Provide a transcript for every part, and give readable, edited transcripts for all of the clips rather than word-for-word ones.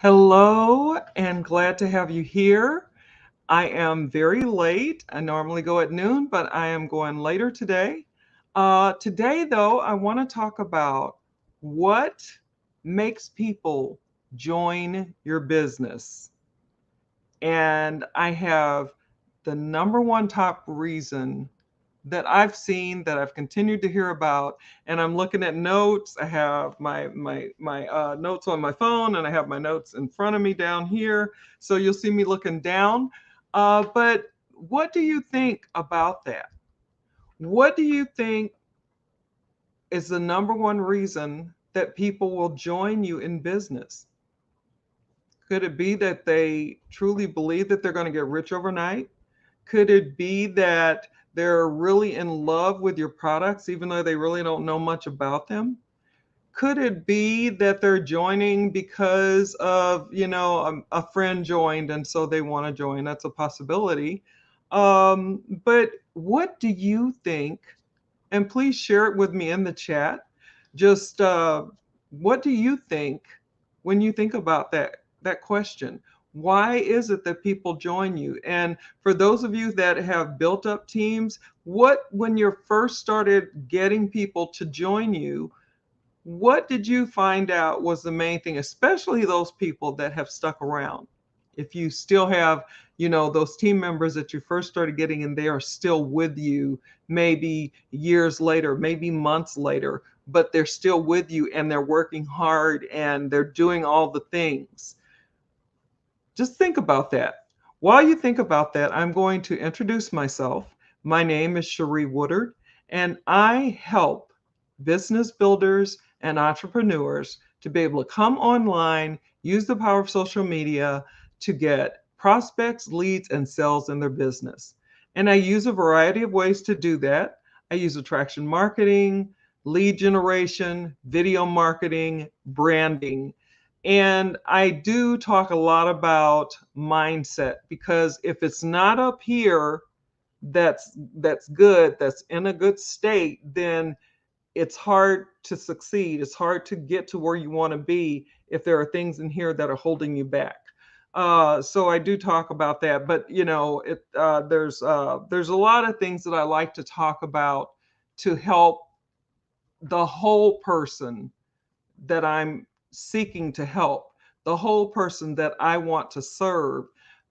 Hello, and glad to have you here. I am very late. I normally go at noon, but I am going later today. Today, though, I want to talk about what makes people join your business. And I have the number one top reason that I've seen that I've continued to hear about, and I'm looking at notes. I have my notes on my phone, and I have my notes in front of me down here. So you'll see me looking down. But what do you think about that? What do you think is the number one reason that people will join you in business? Could it be that they truly believe that they're going to get rich overnight? Could it be that they're really in love with your products, even though they really don't know much about them? Could it be that they're joining because of, a friend joined and so they want to join? That's a possibility. But what do you think? And please share it with me in the chat. Just what do you think when you think about that question? Why is it that people join you? And for those of you that have built up teams, what when you first started getting people to join you, what did you find out was the main thing, especially those people that have stuck around? If you still have, those team members that you first started getting and they are still with you, maybe years later, maybe months later, but they're still with you and they're working hard and they're doing all the things. Just think about that. While you think about that, I'm going to introduce myself. My name is Cherie Woodard, and I help business builders and entrepreneurs to be able to come online, use the power of social media to get prospects, leads, and sales in their business. And I use a variety of ways to do that. I use attraction marketing, lead generation, video marketing, branding, and I do talk a lot about mindset because if it's not up here, that's good, that's in a good state, then it's hard to succeed. It's hard to get to where you want to be if there are things in here that are holding you back. So I do talk about that, but there's a lot of things that I like to talk about to help the whole person that I'm seeking to help, the whole person that I want to serve,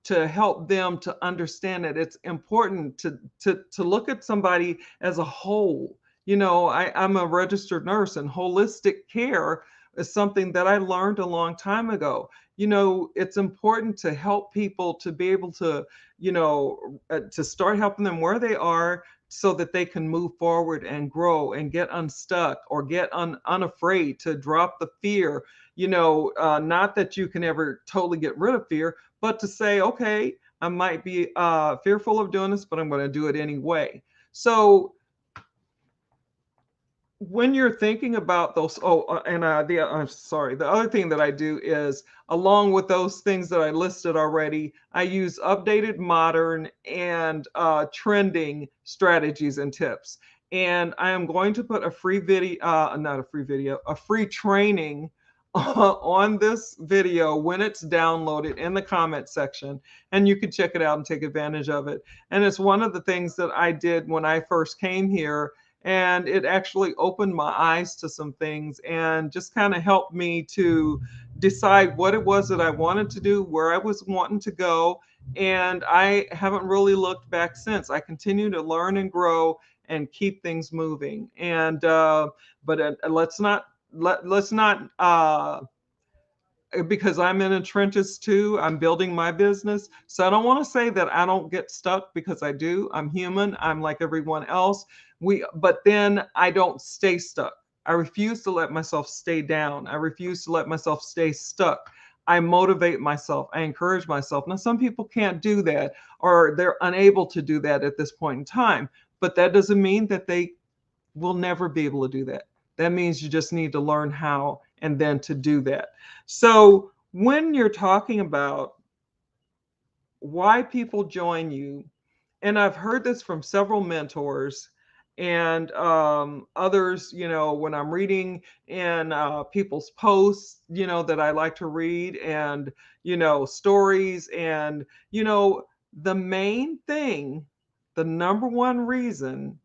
to help them to understand that it's important to look at somebody as a whole. I'm a registered nurse, and holistic care is something that I learned a long time ago. It's important to help people to be able to, to start helping them where they are so that they can move forward and grow and get unstuck or get unafraid, to drop the fear. Not that you can ever totally get rid of fear, but to say, okay, I might be fearful of doing this, but I'm going to do it anyway. So when you're thinking about those, I'm sorry, the other thing that I do is, along with those things that I listed already, I use updated, modern, and trending strategies and tips. And I am going to put a free video, not a free video, a free training on this video when it's downloaded in the comment section, and you can check it out and take advantage of it. And it's one of the things that I did when I first came here, and it actually opened my eyes to some things and just kind of helped me to decide what it was that I wanted to do, where I was wanting to go. And I haven't really looked back since. I continue to learn and grow and keep things moving. And but let's not because I'm in the trenches too. I'm building my business. So I don't want to say that I don't get stuck, because I do. I'm human. I'm like everyone else. But then I don't stay stuck. I refuse to let myself stay down. I refuse to let myself stay stuck. I motivate myself. I encourage myself. Now, some people can't do that, or they're unable to do that at this point in time, but that doesn't mean that they will never be able to do that. That means you just need to learn how and then to do that. So when you're talking about why people join you, and I've heard this from several mentors, and others, when I'm reading in people's posts, that I like to read, and stories, and the main thing, the number one reason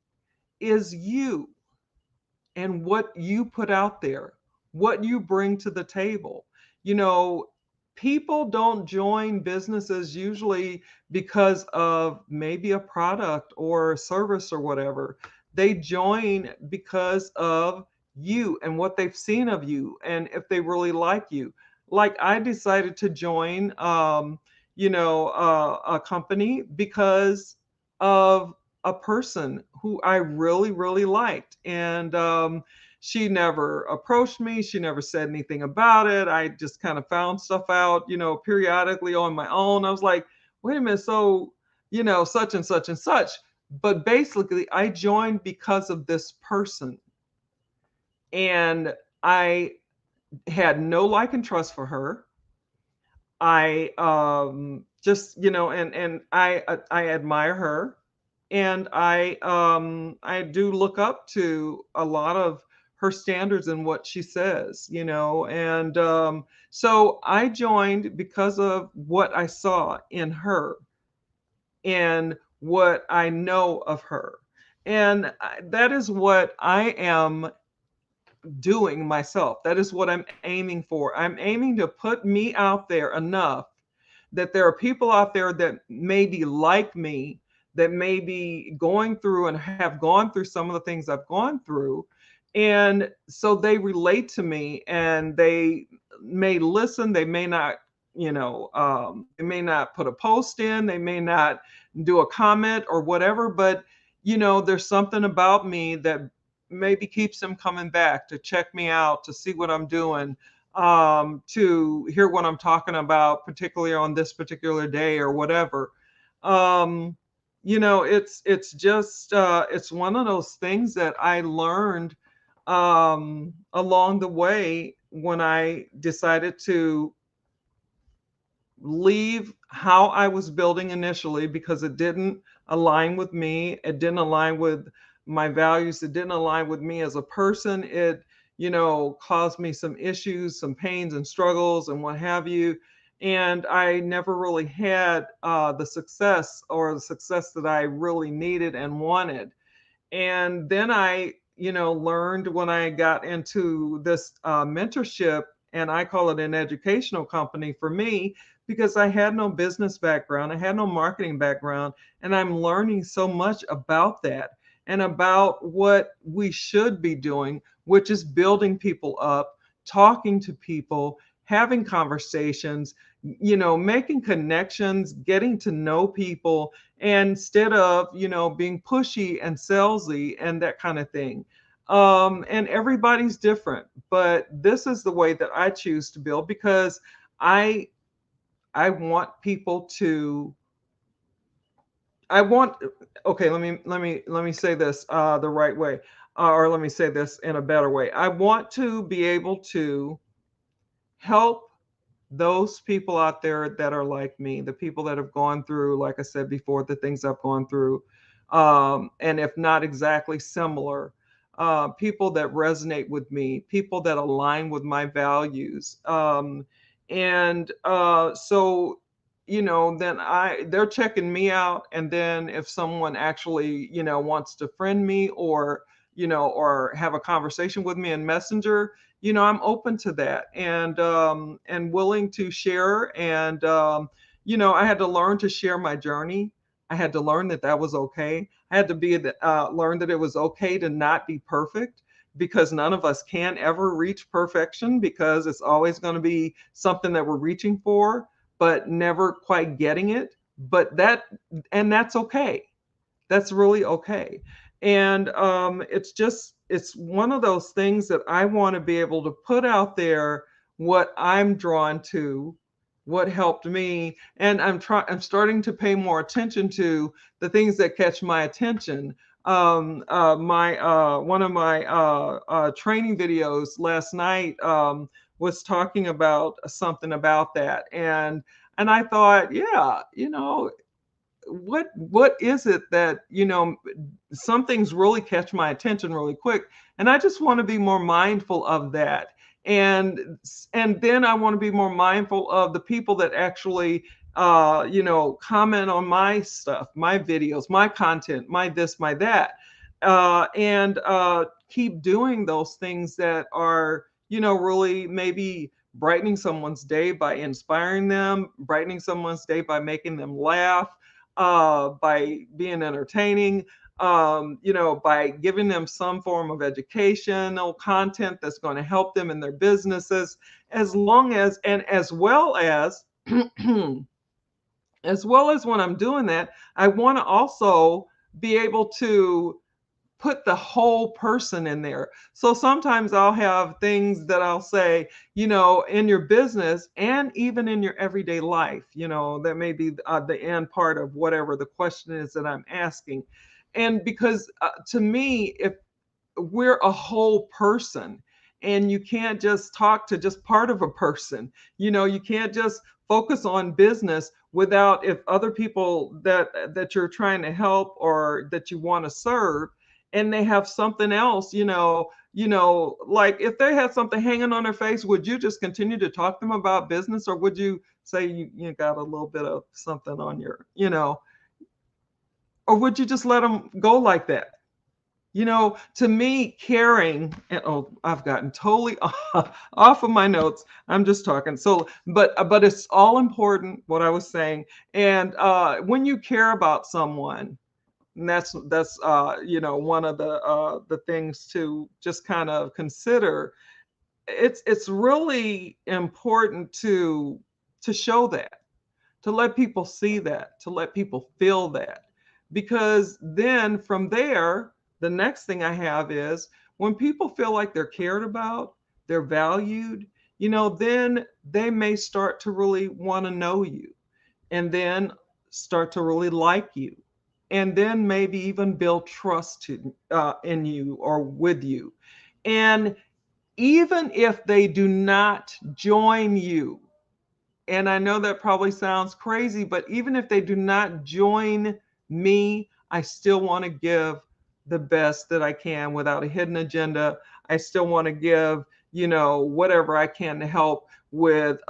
is you and what you put out there, what you bring to the table. You know, People don't join businesses usually because of maybe a product or service or whatever. They join because of you and what they've seen of you, and if they really like you. Like, I decided to join a company because of a person who I really, really liked. And she never approached me. She never said anything about it. I just kind of found stuff out, periodically on my own. I was like, wait a minute. So, such and such and such. But basically, I joined because of this person. And I had no like and trust for her. I just, and I admire her, and I do look up to a lot of her standards and what she says, and so I joined because of what I saw in her and what I know of her. And that is what I am doing myself. That is what I'm aiming for. I'm aiming to put me out there enough that there are people out there that may be like me, that may be going through and have gone through some of the things I've gone through. And so they relate to me, and they may listen, they may not, they may not put a post in, they may not do a comment or whatever, but there's something about me that maybe keeps them coming back to check me out, to see what I'm doing, to hear what I'm talking about, particularly on this particular day or whatever. Um, it's just it's one of those things that I learned along the way when I decided to leave how I was building initially, because it didn't align with me. It didn't align with my values. It didn't align with me as a person. It, caused me some issues, some pains and struggles and what have you. And I never really had the success that I really needed and wanted. And then I, learned when I got into this mentorship, and I call it an educational company for me, because I had no business background, I had no marketing background, and I'm learning so much about that and about what we should be doing, which is building people up, talking to people, having conversations, making connections, getting to know people, and instead of being pushy and salesy and that kind of thing. And everybody's different, but this is the way that I choose to build, because i I want people to I want okay, let me say this the right way, or let me say this in a better way. I want to be able to help those people out there that are like me, the people that have gone through, like I said before, the things I've gone through, and if not exactly similar, people that resonate with me, people that align with my values. And so, then they're checking me out. And then if someone actually, wants to friend me, or have a conversation with me in Messenger, I'm open to that, and willing to share. And I had to learn to share my journey. I had to learn that that was okay. I had to learn that it was okay to not be perfect, because none of us can ever reach perfection, because it's always going to be something that we're reaching for but never quite getting it. But that's okay. That's really okay. And it's one of those things that I want to be able to put out there, what I'm drawn to, what helped me. And I'm starting to pay more attention to the things that catch my attention. My One of my training videos last night was talking about something about that. And I thought, yeah, what is it that, some things really catch my attention really quick, and I just want to be more mindful of that. And then I want to be more mindful of the people that actually comment on my stuff, my videos, my content, my this, my that, and keep doing those things that are, really maybe brightening someone's day by inspiring them, brightening someone's day by making them laugh, by being entertaining, by giving them some form of educational content that's going to help them in their businesses, as long as, and as well as, as well as when I'm doing that, I want to also be able to put the whole person in there. So sometimes I'll have things that I'll say, in your business and even in your everyday life, that may be the end part of whatever the question is that I'm asking. And because to me, if we're a whole person, and you can't just talk to just part of a person, you can't just focus on business without, if other people that you're trying to help or that you want to serve, and they have something else, like if they had something hanging on their face, would you just continue to talk to them about business, or would you say you got a little bit of something on your, or would you just let them go like that? To me, caring, and oh, I've gotten totally off of my notes. I'm just talking. So, but it's all important what I was saying. And when you care about someone, and that's one of the things to just kind of consider. It's really important to show that, to let people see that, to let people feel that. Because then from there, the next thing I have is, when people feel like they're cared about, they're valued, then they may start to really want to know you, and then start to really like you, and then maybe even build trust in you or with you. And even if they do not join you, and I know that probably sounds crazy, but even if they do not join me, I still want to give the best that I can without a hidden agenda. I still want to give, whatever I can to help with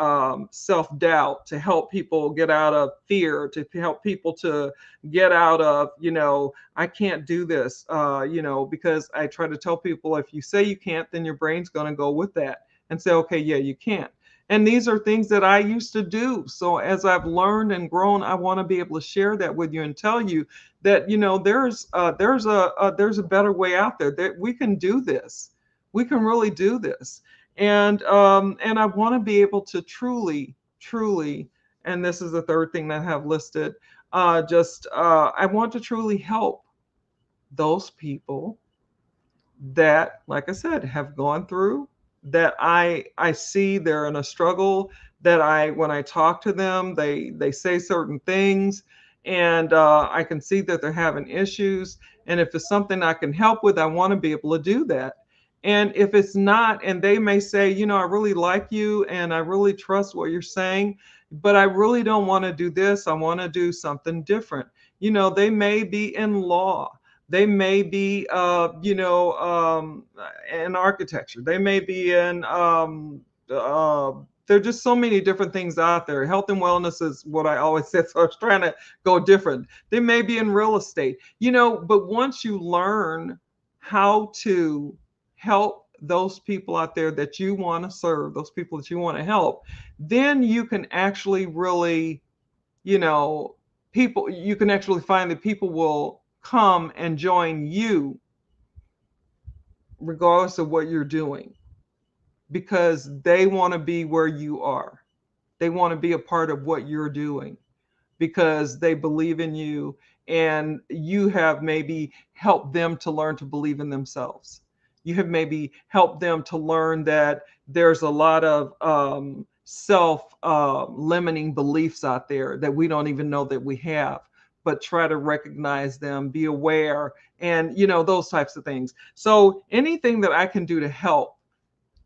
self-doubt, to help people get out of fear, to help people to get out of, I can't do this, because I try to tell people, if you say you can't, then your brain's going to go with that and say, okay, yeah, you can't. And these are things that I used to do. So as I've learned and grown, I want to be able to share that with you and tell you that, there's a better way out there, that we can do this. We can really do this. And I want to be able to truly, truly, and this is the third thing that I have listed, I want to truly help those people that, like I said, have gone through, that I see they're in a struggle, that when I talk to them, they say certain things, and I can see that they're having issues. And if it's something I can help with, I want to be able to do that. And if it's not, and they may say, I really like you and I really trust what you're saying, but I really don't want to do this. I want to do something different. They may be in law. They may be, in architecture. They may be in, there are just so many different things out there. Health and wellness is what I always said. So I was trying to go different. They may be in real estate, but once you learn how to help those people out there that you want to serve, those people that you want to help, then you can actually really, you can actually find that people will come and join you regardless of what you're doing, because they want to be where you are. They want to be a part of what you're doing because they believe in you, and you have maybe helped them to learn to believe in themselves. You have maybe helped them to learn that there's a lot of self limiting beliefs out there that we don't even know that we have, but try to recognize them, be aware, and those types of things. So anything that I can do to help,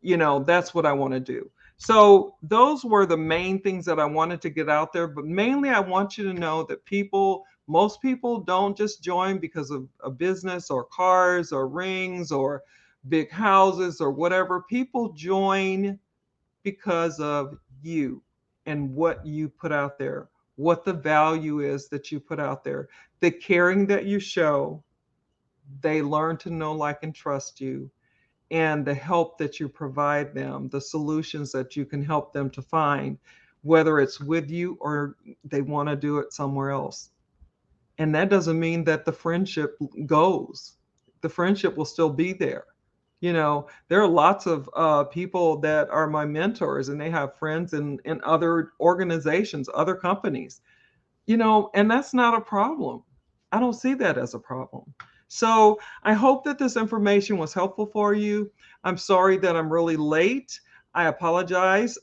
that's what I want to do. So those were the main things that I wanted to get out there. But mainly I want you to know that people Most people don't just join because of a business or cars or rings or big houses or whatever. People join because of you and what you put out there, what the value is that you put out there, the caring that you show. They learn to know, like, and trust you, and the help that you provide them, the solutions that you can help them to find, whether it's with you or they want to do it somewhere else. And that doesn't mean that the friendship goes. The friendship will still be there. There are lots of people that are my mentors, and they have friends in other organizations, other companies, and that's not a problem. I don't see that as a problem. So I hope that this information was helpful for you. I'm sorry that I'm really late. I apologize.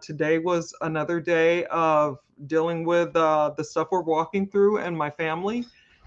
Today was another day of dealing with the stuff we're walking through and my family.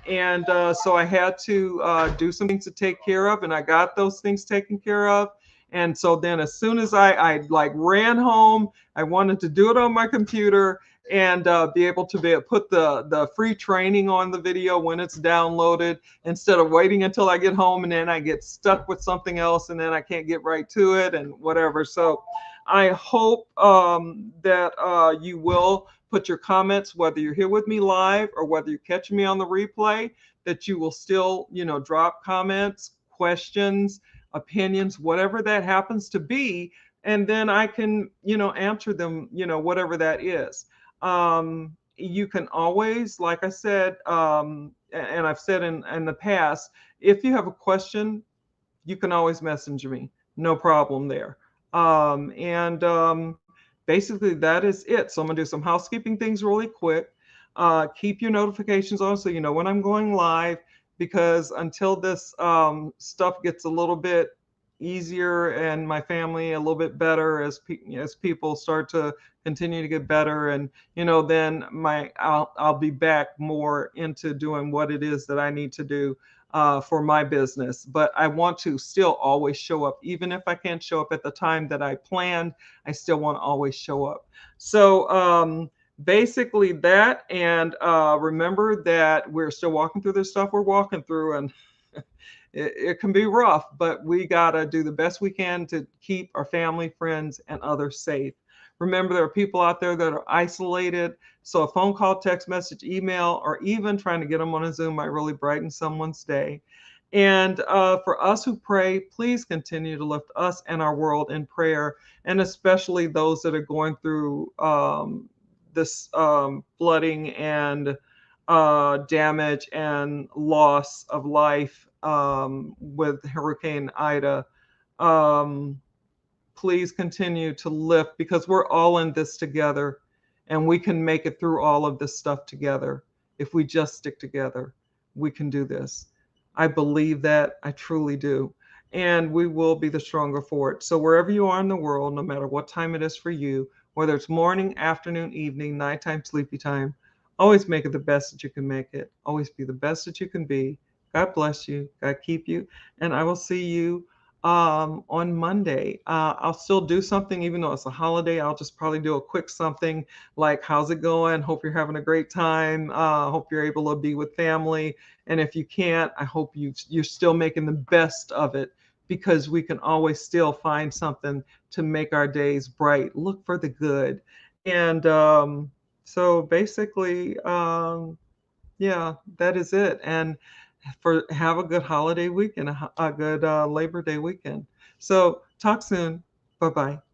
And so I had to do some things to take care of, and I got those things taken care of. And so then as soon as I like ran home, I wanted to do it on my computer and be able to put the free training on the video when it's downloaded, instead of waiting until I get home and then I get stuck with something else and then I can't get right to it and whatever. So I hope that you will put your comments, whether you're here with me live or whether you catch me on the replay, that you will still, drop comments, questions, opinions, whatever that happens to be. And then I can, answer them, whatever that is. You can always, like I said, and I've said in the past, if you have a question, you can always message me. No problem there. And basically, that is it. So I'm going to do some housekeeping things really quick. Keep your notifications on so you know when I'm going live, because until this stuff gets a little bit easier and my family a little bit better, as people start to continue to get better, and then I'll be back more into doing what it is that I need to do for my business. But I want to still always show up, even if I can't show up at the time that I planned. I still want to always show up. So basically that, and remember that we're still walking through this stuff we're walking through, and it can be rough, but we got to do the best we can to keep our family, friends, and others safe. Remember, there are people out there that are isolated. So a phone call, text message, email, or even trying to get them on a Zoom might really brighten someone's day. And for us who pray, please continue to lift us and our world in prayer, and especially those that are going through this flooding and damage and loss of life with Hurricane Ida. Please continue to lift, because we're all in this together, and we can make it through all of this stuff together. If we just stick together, we can do this. I believe that. I truly do. And we will be the stronger for it. So wherever you are in the world, no matter what time it is for you, whether it's morning, afternoon, evening, nighttime, sleepy time, always make it the best that you can make it. Always be the best that you can be. God bless you. God keep you. And I will see you on Monday. I'll still do something, even though it's a holiday. I'll just probably do a quick something like, how's it going? Hope you're having a great time. Hope you're able to be with family. And if you can't, I hope you're still making the best of it, because we can always still find something to make our days bright. Look for the good. And so basically, yeah, that is it. And have a good holiday weekend, a good Labor Day weekend. So talk soon. Bye bye.